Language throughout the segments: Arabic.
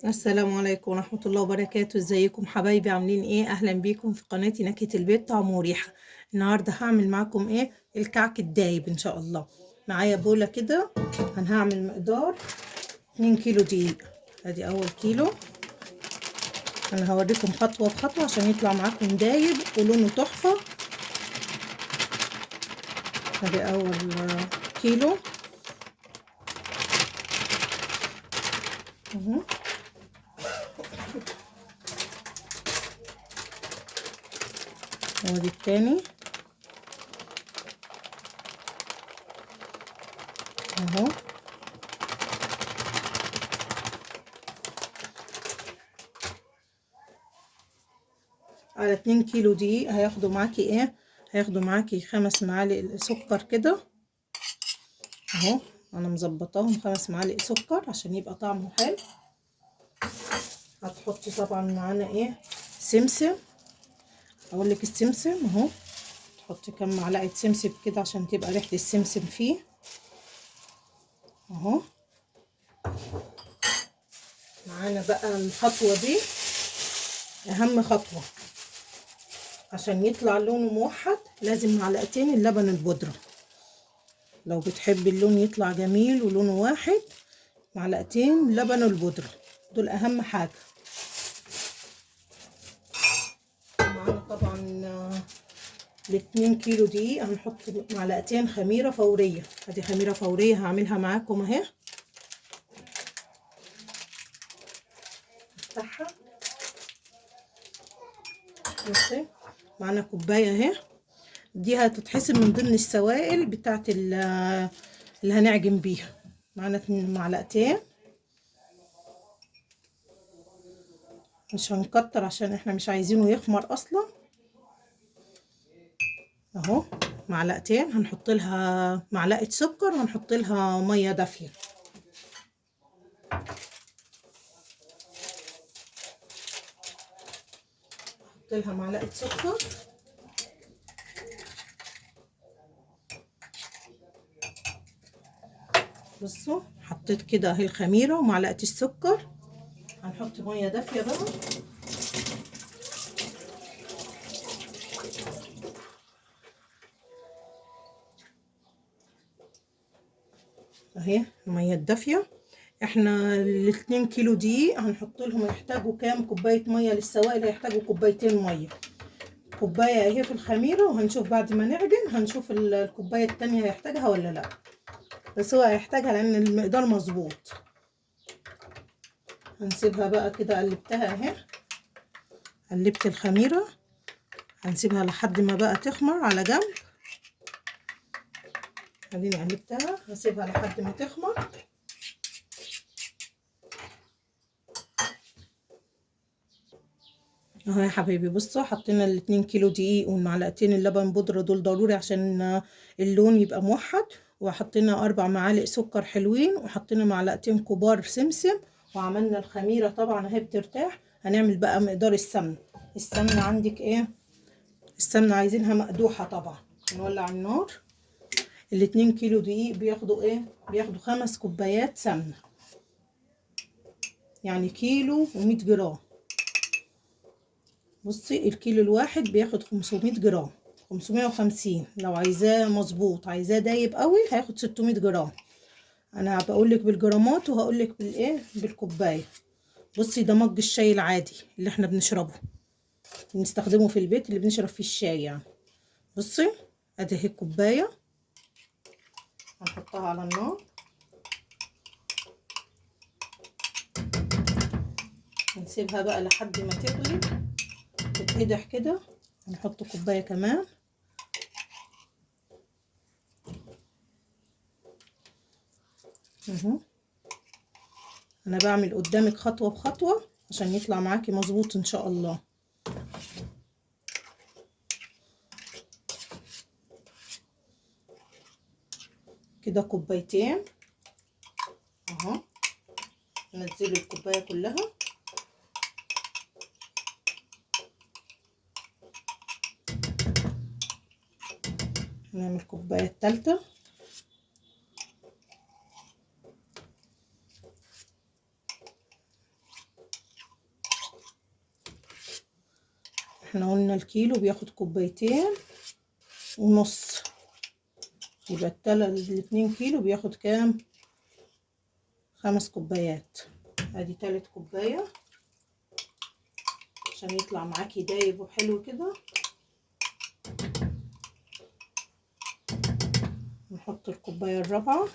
السلام عليكم ورحمة الله وبركاته. ازيكم حبايبي؟ عاملين ايه؟ اهلا بيكم في قناتي نكهة البيت طعم وريحة. النهاردة هعمل معاكم ايه؟ الكعك الدايب ان شاء الله. معايا بولة كده، انا هعمل مقدار 2 كيلو دقيق. ادي اول كيلو. انا هوريكم خطوة بخطوة عشان يطلع معاكم دايب ولونه تحفة. ادي اول كيلو اهو. وادي التاني اهو. على 2 كيلو دقيق هياخدوا معاكي ايه؟ هياخدوا معاكي 5 معالق سكر كده اهو. انا مظبطاهم 5 معالق سكر عشان يبقى طعمه حلو. هتحطي طبعا معانا ايه؟ سمسم. اقول لك السمسم اهو. تحطي كام معلقه سمسم كده عشان تبقى ريحه السمسم فيه اهو. معانا بقى الخطوه دي اهم خطوه. عشان يطلع لونه موحد لازم معلقتين اللبن البودره. لو بتحبي اللون يطلع جميل ولونه واحد، معلقتين لبن البودره دول اهم حاجه. معانا طبعا ل2 كيلو دقيق هنحط معلقتين خميره فوريه. ادي خميره فوريه هعملها معاكم اهي. افتحها. بصي، معانا كوبايه اهي. دي هتتحسب من ضمن السوائل بتاعت اللي هنعجن بيها. معانا 2 معلقتين، مش هنكتر عشان احنا مش عايزينه يخمر اصلا اهو. معلقتين هنحط لها معلقه سكر وهنحط لها ميه دافيه. نحط لها معلقه سكر. بصوا، حطيت كده اهي الخميره ومعلقه السكر. هنحط ميه دافيه بقى اهي. الميه الدافيه. احنا ال2 كيلو دي هنحط لهم يحتاجوا كام كوبايه ميه للسوائل؟ هيحتاجوا كوبايتين ميه. كوبايه اهي في الخميره، وهنشوف بعد ما نعجن هنشوف الكوبايه التانية هيحتاجها ولا لا. بس هو هيحتاجها لان المقدار مظبوط. هنسيبها بقى كده. قلبتها اهي، قلبت الخميره. هنسيبها لحد ما بقى تخمر على جنب. اديني قلبتها، هسيبها لحد ما تخمر اهو يا حبايبي. بصوا، حطينا ال2 كيلو دقيق والمعلقتين اللبن بودرة دول ضروري عشان اللون يبقى موحد. وحطينا 4 معالق سكر حلوين، وحطينا معلقتين كبار سمسم. وعملنا الخميرة طبعا اهي بترتاح. هنعمل بقى مقدار السمن. السمنة عندك ايه؟ السمنة عايزينها مقدوحة طبعا. نولع النار. ال2 كيلو دقيق بياخدوا ايه؟ بياخدوا 5 كوبايات سمنة، يعني كيلو و100 جرام. بصي، الكيلو الواحد بياخد 500 جرام، 550. لو عايزاه مظبوط، عايزاه دايب قوي، هياخد 600 جرام. انا بقول لك بالجرامات وهقول لك بالايه، بالكوبايه. بصي، ده مج الشاي العادي اللي احنا بنشربه، بنستخدمه في البيت اللي بنشرب فيه الشاي يعني. بصي، ادي اهي الكوبايه. هنحطها على النار. هنسيبها بقى لحد ما تغلي تتقدح كده. هنحط كوبايه كمان اهو. انا بعمل قدامك خطوه بخطوه عشان يطلع معاكي مظبوط ان شاء الله. كده كوبايتين اهو. ننزل الكوبايه كلها. نعمل الكوبايه الثالثه. احنا قلنا الكيلو بياخد كوبايتين ونص، يبقى الاتنين كيلو بياخد كام؟ 5 كوبايات. ادي تالت كوباية عشان يطلع معاكي دايب وحلو كده. نحط الكوباية الرابعة.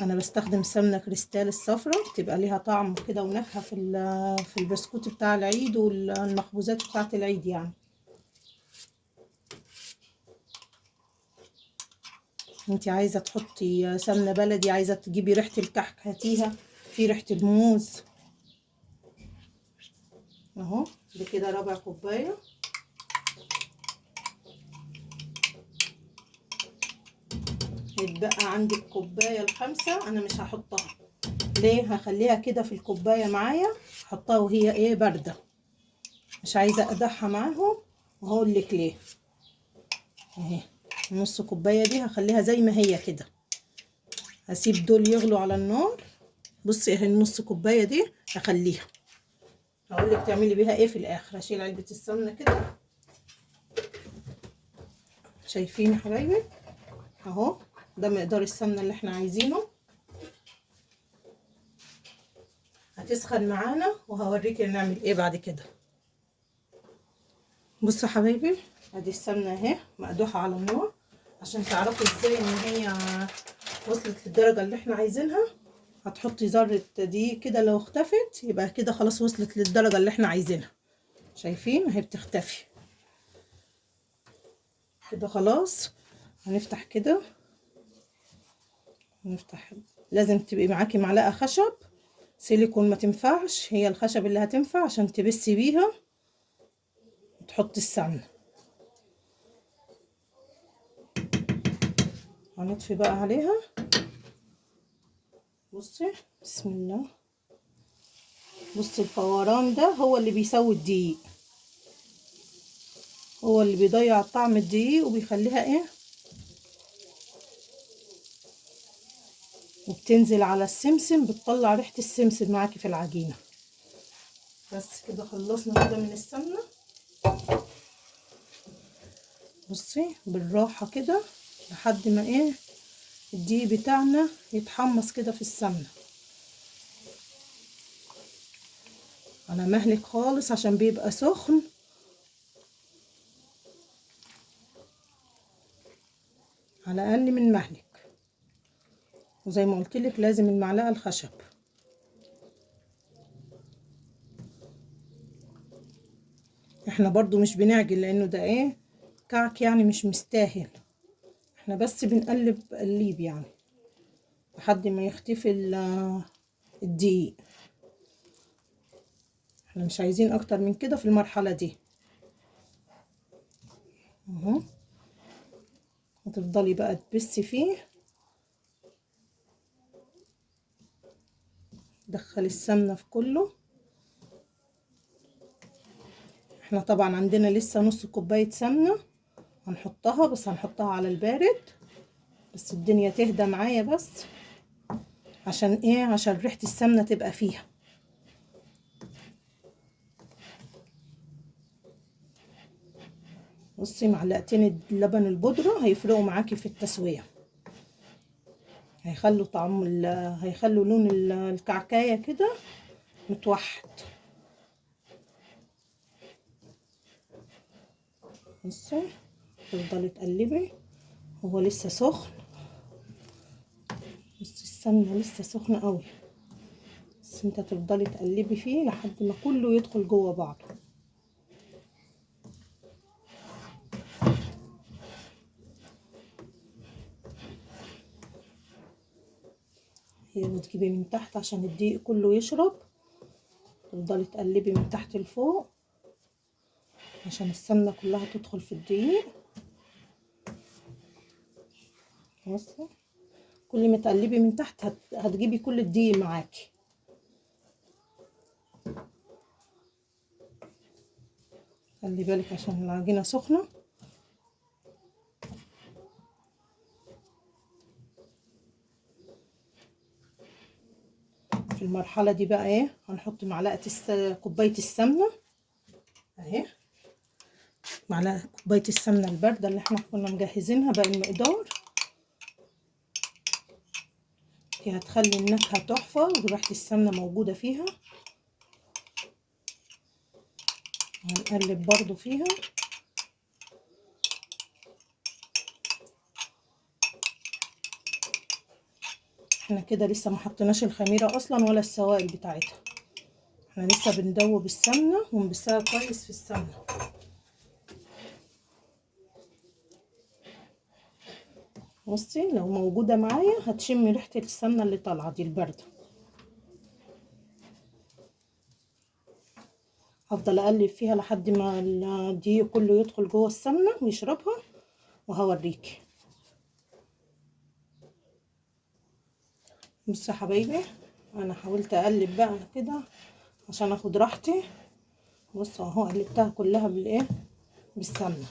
انا بستخدم سمنة كريستال الصفراء، بتبقى ليها طعم كده ونكهة في البسكوت بتاع العيد والمخبوزات بتاعة العيد يعني. انتي عايزة تحطي سمنة بلدي، عايزة تجيبي ريحة الكحك هاتيها، في ريحة الموز اهو. ده كده ربع كوباية. هيتبقى عندي الكوباية الخامسة، انا مش هحطها ليه، هخليها كده في الكوباية معايا، هحطها وهي ايه باردة، مش عايزة اقدحها معاهم، وهقول لك ليه. اهي نص كوباية دي هخليها زي ما هي كده، هسيب دول يغلوا على النار. بصي اهي النص كوباية دي هخليها، هقول لك تعملي بيها ايه في الاخر. هشيل علبة السمنة كده، شايفين يا حبايبي اهو، ده مقدار السمنة اللي احنا عايزينه. هتسخن معانا وهوريكي نعمل ايه بعد كده. بصوا يا حبايبي، ادي السمنة اهي مقدوحة على النار عشان تعرفوا ازاي ان هي وصلت للدرجة اللي احنا عايزينها. هتحطي ذرة دقيق كده، لو اختفت يبقى كده خلاص وصلت للدرجة اللي احنا عايزينها. شايفين اهي بتختفي كده خلاص. هنفتح كده، نفتح. لازم تبقي معاكي معلقة خشب سيليكون، ما تنفعش، هي الخشب اللي هتنفع عشان تبسي بيها وتحطي السمنة. هنطفي بقى عليها. بصي بسم الله، بصي الفوران ده هو اللي بيسوي الدقيق، هو اللي بيضيع طعم الدقيق وبيخليها ايه، وبتنزل على السمسم، بتطلع ريحة السمسم معاكي في العجينة. بس كده خلصنا كده من السمنة. بصي بالراحة كده لحد ما ايه الدقيق بتاعنا يتحمص كده في السمنة، على مهلك خالص عشان بيبقى سخن. على اقل من مهلك، وزي ما قلت لك لازم المعلقة الخشب. احنا برضو مش بنعجن لانه ده ايه كعك يعني مش مستاهل، احنا بس بنقلب قليب يعني لحد ما يختفي الدقيق. احنا مش عايزين اكتر من كده في المرحلة دي اهو. هتفضلي بقى تبسي فيه، دخلي السمنة في كله. احنا طبعا عندنا لسه نص كوباية سمنة هنحطها، بس هنحطها على البارد، بس الدنيا تهدى معايا بس، عشان ايه، عشان ريحة السمنة تبقى فيها. بصي معلقتين اللبن البودرة هيفرقوا معاكي في التسوية، هيخلوا طعم هيخلوا لون الكعكاية كده متوحد. بصي تفضلي تقلبي، هو لسه سخن، بصي السمنة لسه سخنة قوي، بس انت تفضلي تقلبي فيه لحد ما كله يدخل جوه بعضه. هي بتجيبي من تحت عشان الدقيق كله يشرب، تفضلي تقلبي من تحت لفوق عشان السمنة كلها تدخل في الدقيق. بصي كل ما تقلبي من تحت هتجيبي كل الدقيق معاكي. خلي بالك عشان العجينة سخنة. في المرحلة دي بقى ايه، هنحط كوباية السمنة اهي، معلقة كوباية السمنة الباردة اللي احنا كنا مجهزينها باقي المقدار. دي هتخلي النكهة تحفة وريحة السمنة موجودة فيها. هنقلب برضو فيها. احنا كده لسه ما حطيناش الخميرة اصلا ولا السوائل بتاعتها، احنا لسه بندوب السمنة ونبسها كويس في السمنة. بصي لو موجودة معايا هتشمي ريحة السمنة اللي طالعة دي الباردة. هفضل اقلب فيها لحد ما الدقيق كله يدخل جوه السمنة ويشربها وهوريكي. بصي يا حبايبي، انا حاولت اقلب بقى كده عشان اخد راحتي. بصوا اهو قلبتها كلها بالايه، بالسمنة.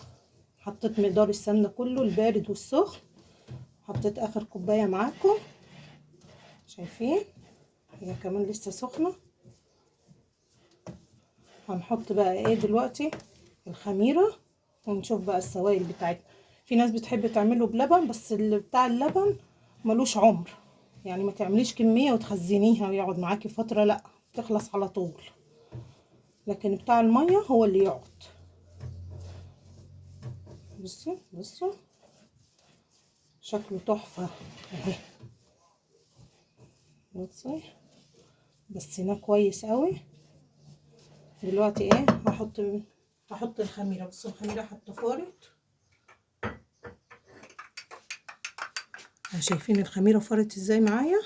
حطيت مقدار السمنة كله البارد والسخن، حطيت اخر كوباية معاكم شايفين، هي كمان لسه سخنة. هنحط بقى ايه دلوقتي الخميرة ونشوف بقى السوائل بتاعتنا. في ناس بتحب تعمله بلبن، بس اللي بتاع اللبن ملوش عمر، يعني ما تعمليش كمية وتخزنيها ويقعد معاكي فترة، لا تخلص على طول. لكن بتاع المية هو اللي يقعد. بصوا بصوا شكله تحفة اهي. بصي بسيناه كويس قوي. دلوقتي ايه هحط الخميرة. بصوا الخميرة حتى فارت، شايفين الخميرة فارت ازاي معايا.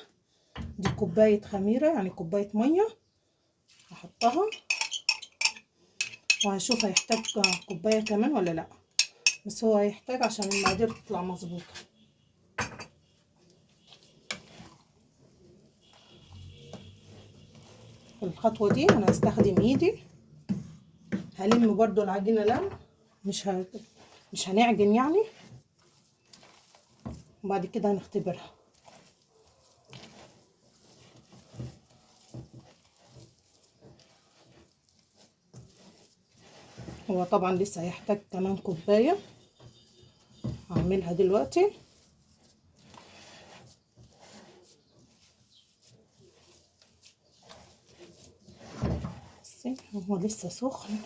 دي كوباية خميرة يعني كوباية مية هحطها، وهشوف هيحتاج كوباية كمان ولا لا، بس هو هيحتاج عشان المقادير تطلع مظبوطة. في الخطوة دي انا هستخدم ايدي، هلم برضو العجينة لم، مش هنعجن يعني، وبعد كده هنختبرها. هو طبعا لسه هيحتاج كمان كوباية، هعملها دلوقتي. بصي هو لسه سخن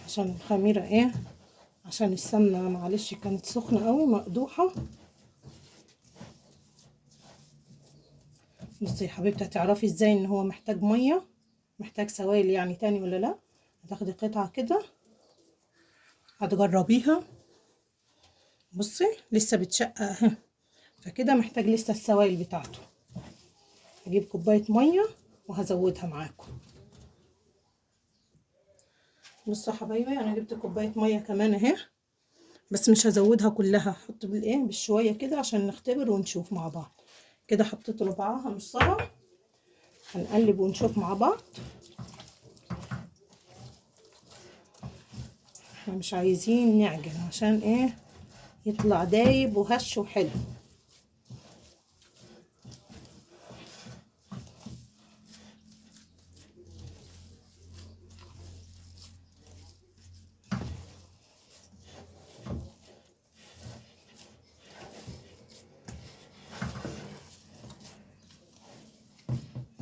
عشان الخميرة ايه، عشان السمنة معلش كانت سخنة قوي مقدوحة. بصي يا حبيبتي، هتعرفي ازاي ان هو محتاج مية، محتاج سوائل يعني تاني ولا لا. هتاخدي قطعة كده هتجربيها. بصي لسه بتشقق اهي، فكده محتاج لسه السوائل بتاعته. هجيب كوباية مية وهزودها معاكم. بصوا يا حبايبي، انا جبت كوباية مية كمان اهي، بس مش هزودها كلها، هحط بالايه بالشوية كده عشان نختبر ونشوف مع بعض. كده حطيت ربعها نصها، هنقلب ونشوف مع بعض. احنا مش عايزين نعجن عشان ايه، يطلع دايب وهش وحلو.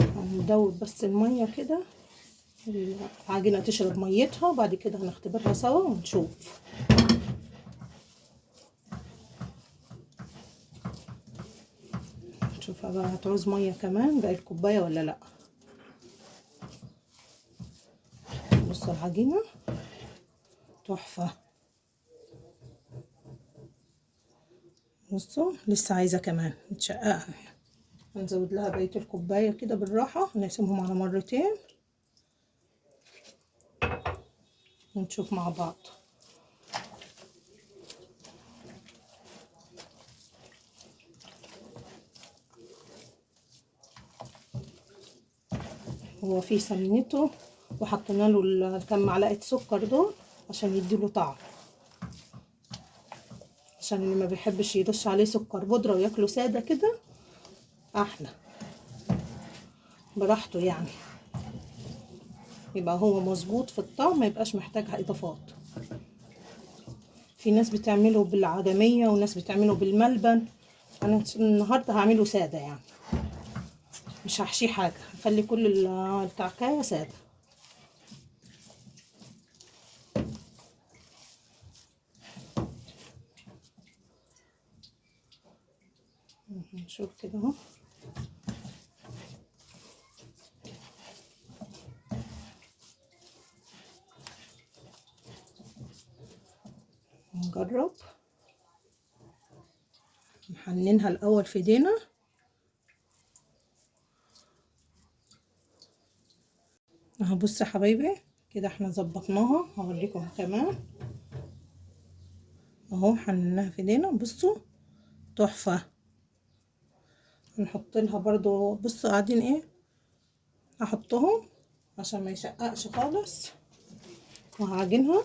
هندوب بس المية كده، العجينة تشرب ميتها، وبعد كده هنختبرها سوا ونشوف. نشوفها بقى هتعوز مية كمان باقي الكوباية ولا لا. بصوا العجينة تحفة. بصوا لسه عايزة كمان متشققة. هنزود لها بقية الكوباية كده بالراحة، هنقسمهم على مرتين ونشوف مع بعض. هو فيه سمنته، وحطينا له كام معلقة سكر دول عشان يديله طعم، عشان اللي ما بيحبش يرش عليه سكر بودرة وياكله سادة كده احلى. براحته يعني، يبقى هو مظبوط في الطعم، ما يبقاش محتاج اضافات. في ناس بتعمله بالعدمية وناس بتعمله بالملبن، انا النهارده هعمله ساده يعني، مش هحشيه حاجه، هخلي كل الكعكايه ساده. نشوف كده اهو. نجرب نحننها الاول في ايدينا اهو. بصوا يا حبايبي كده احنا ظبطناها، هوريكم كمان اهو، حنناها في ايدينا بصوا تحفه. نحط لها برضو، بصوا قاعدين ايه، هحطهم عشان ما يشققش خالص، وهعجنها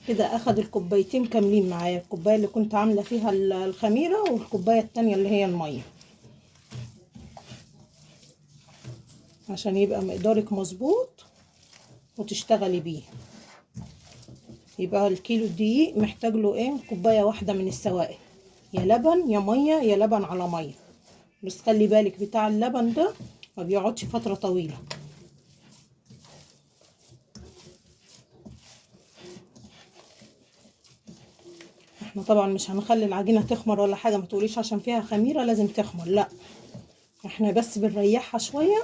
كده. اخد الكوبايتين كاملين معايا، الكوبايه اللي كنت عامله فيها الخميره والكوبايه التانية اللي هي الميه، عشان يبقى مقدارك مظبوط وتشتغلي بيه. يبقى الكيلو الدقيق محتاج له ايه، كوبايه واحده من السوائل، يا لبن يا ميه يا لبن على ميه. بس خلي بالك بتاع اللبن ده ما بيقعدش فتره طويله. احنا طبعا مش هنخلي العجينه تخمر ولا حاجه، ما تقوليش عشان فيها خميره لازم تخمر، لا، احنا بس بنريحها شويه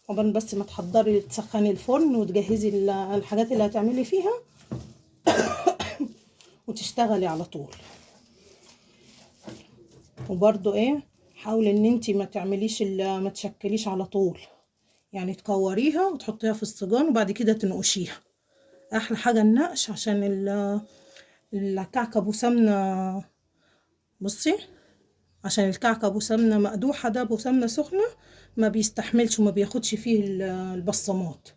عقبال بس ما تحضري تسخني الفرن وتجهزي الحاجات اللي هتعملي فيها وتشتغلي على طول. وبرضو ايه، حاولي ان انتي ما تعمليش ما تشكليش على طول، يعني تكوريها وتحطيها في الصاجون وبعد كده تنقشيها. احلى حاجه النقش عشان الكعك ابو سمنه. بصي عشان الكعك ابو سمنه مقدوحه ده، ابو سمنه سخنه ما بيستحملش وما بياخدش فيه البصمات،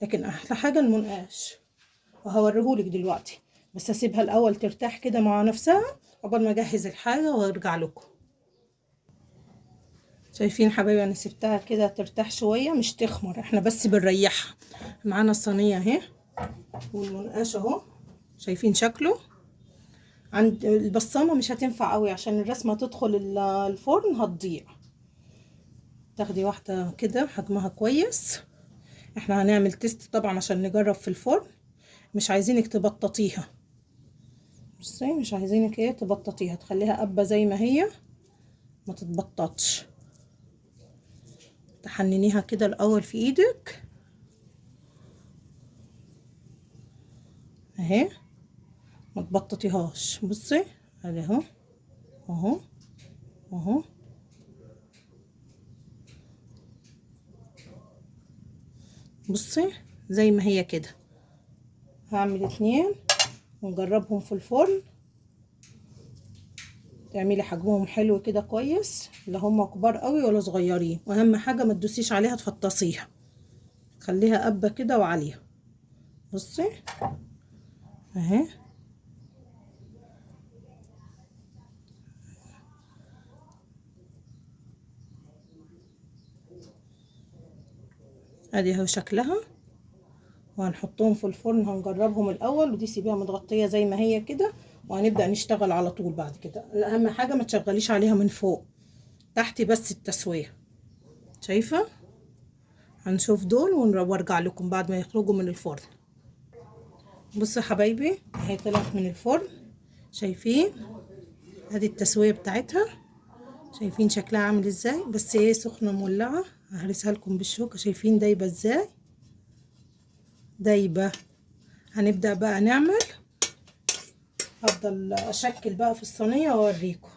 لكن احلى حاجه المنقاش، وهوريهولك دلوقتي. بس اسيبها الاول ترتاح كده مع نفسها قبل ما اجهز الحاجه وارجع لكم. شايفين حبايبي انا سبتها كده ترتاح شويه، مش تخمر، احنا بس بنريحها. معانا الصينيه اهي والمنقاش اهو، شايفين شكله. عند البصامه مش هتنفع قوي عشان الرسمه تدخل الفرن هتضيع. تاخدي واحده كده حجمها كويس، احنا هنعمل تيست طبعا عشان نجرب في الفرن، مش عايزينك تبططيها. بصي مش عايزينك ايه تبططيها، تخليها قبه زي ما هي ما تتبططش. تحننيها كده الاول في ايدك اهي، ما تبططيهاش. بصي ادي اهو اهو اهو. بصي زي ما هي كده. هعمل 2 ونجربهم في الفرن، تعملي حجمهم حلو كده كويس، لا هم كبار قوي ولا صغيرين، واهم حاجه ما تدوسيش عليها تفطسيها، خليها قبه كده وعليها. بصي اهي ادي اهو شكلها. وهنحطهم في الفرن، هنجربهم الاول، ودي سيبيها متغطيه زي ما هي كده، وهنبدا نشتغل على طول بعد كده. اهم حاجه ما تشغليش عليها من فوق، تحت بس التسويه. شايفه؟ هنشوف دول وارجع لكم بعد ما يخرجوا من الفرن. بصوا يا حبايبي اهي طلعت من الفرن، شايفين؟ ادي التسويه بتاعتها، شايفين شكلها عامل ازاي؟ بس ايه سخنه مولعه، ههرسها لكم بالشوكه. شايفين دايبه ازاي؟ دايبه. هنبدا بقى نعمل، هفضل اشكل بقى في الصينيه واوريكم،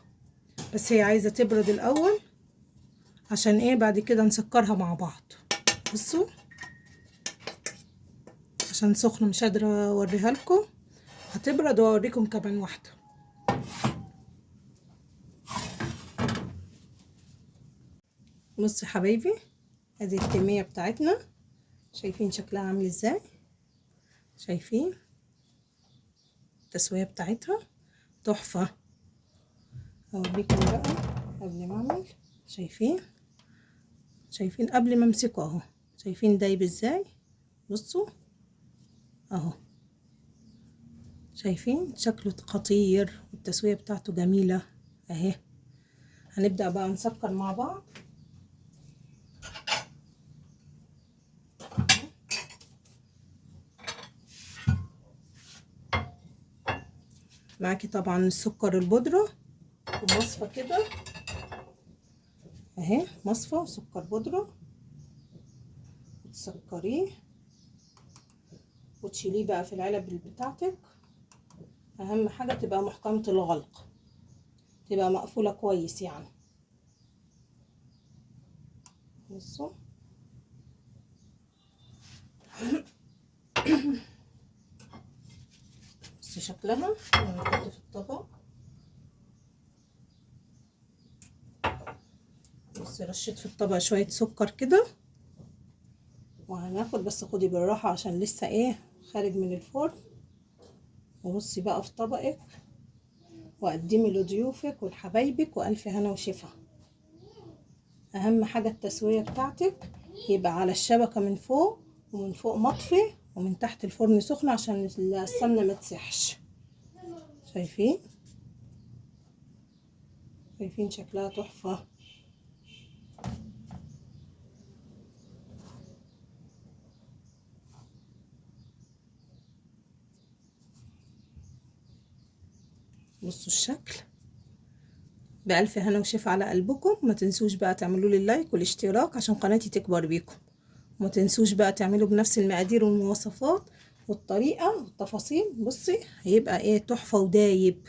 بس هي عايزه تبرد الاول عشان ايه بعد كده نسكرها مع بعض. بصوا عشان سخنه مش قادره اوريها لكم، هتبرد واوريكم كمان واحده. بصوا يا حبايبي ادي الكميه بتاعتنا، شايفين شكلها عامل ازاي؟ شايفين التسويه بتاعتها تحفه. اوريكم بقى قبل ما اعمل شايفين قبل ما امسكه اهو، شايفين دايب ازاي؟ بصوا اهو، شايفين شكله خطير والتسوية بتاعته جميلة اهي. هنبدأ بقى نسكر مع بعض. معاكي طبعا السكر البودرة ومصفى كده اهي، مصفى سكر بودرة، تسكريه وتشيليه بقى في العلب بتاعتك. اهم حاجة تبقى محكمة الغلق، تبقى مقفولة كويس يعني. بصوا بصي شكلها. هنحط في الطبق. بس رشيت في الطبق شوية سكر كده، وهناخد بس خدي بالراحة عشان لسه ايه خارج من الفرن. وبصي بقى في طبقك وقدمي لضيوفك ولحبايبك والف هنا وشفا. اهم حاجة التسوية بتاعتك يبقى على الشبكة من فوق، ومن فوق مطفي، ومن تحت الفرن سخن عشان السمنة ما تسيحش. شايفين شكلها تحفة. بصوا الشكل. بألف هنا وشفا على قلبكم. ما تنسوش بقى تعملوا لي اللايك والاشتراك عشان قناتي تكبر بيكم. وما تنسوش بقى تعملوا بنفس المقادير والمواصفات والطريقة والتفاصيل. بصي هيبقى ايه تحفة ودايب.